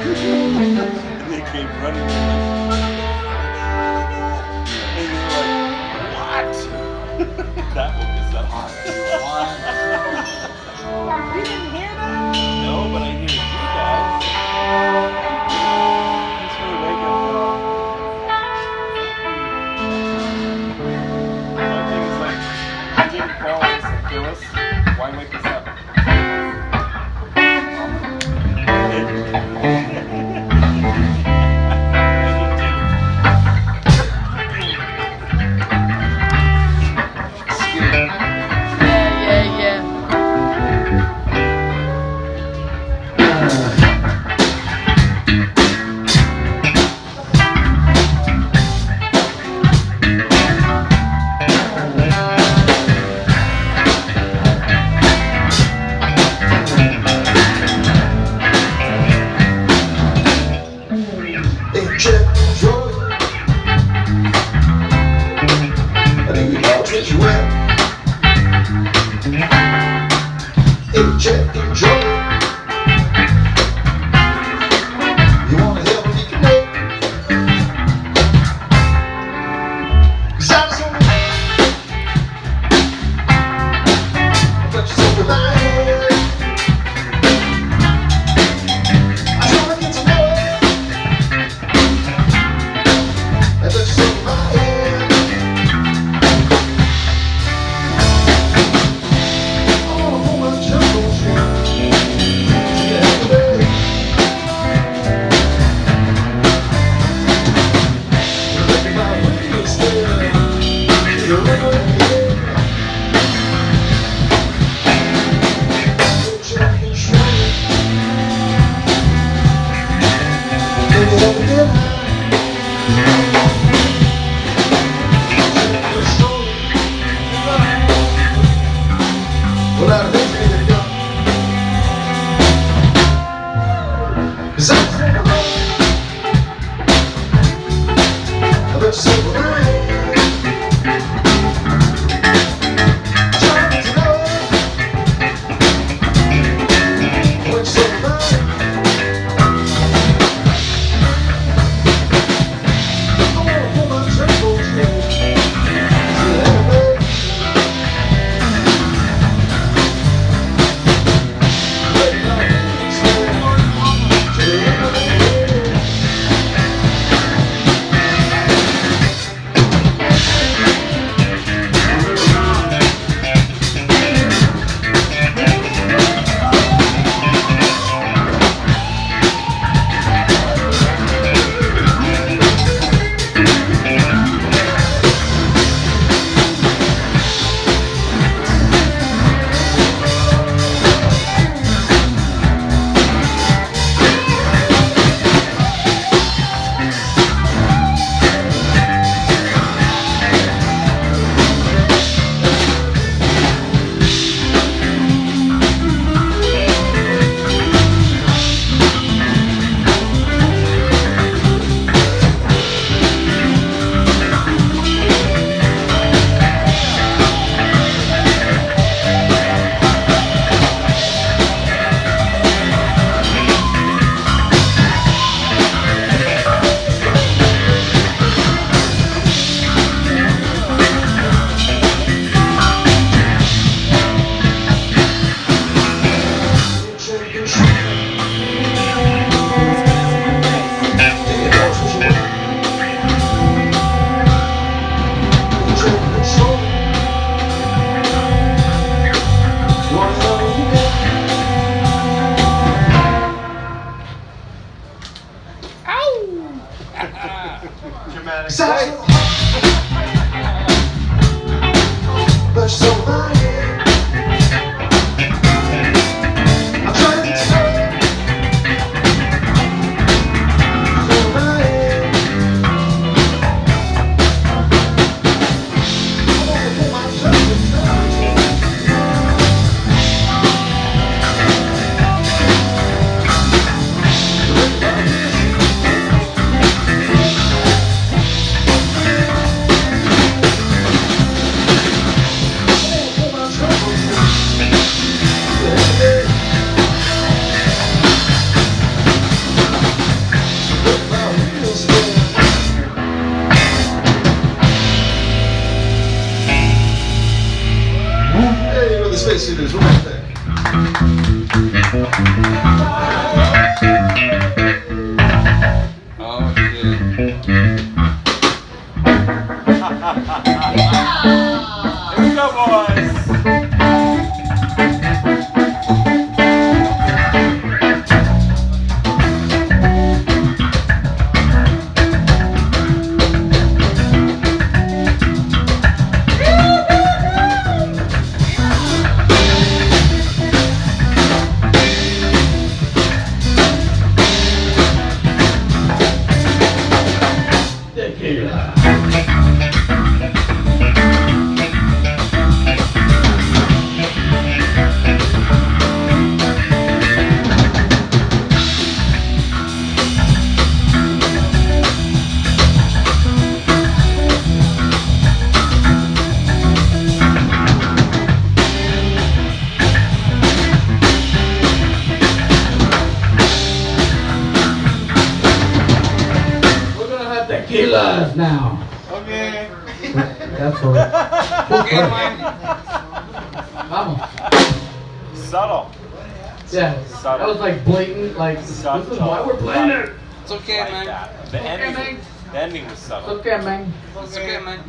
And they came running in and you're like, what? That woke us up. You didn't hear that? No, but I hear you guys. Thanks for the wake up call. My thing is like, I didn't fall and kill us. Why wake us up? so high. I'm trying to now. Okay. That's all. Okay, man. Vamos. Subtle. Yeah, that was like blatant, like, Subtle. this is why we're playing it. It's okay, Like man. that. The ending was It's subtle. okay, man. It's okay, man.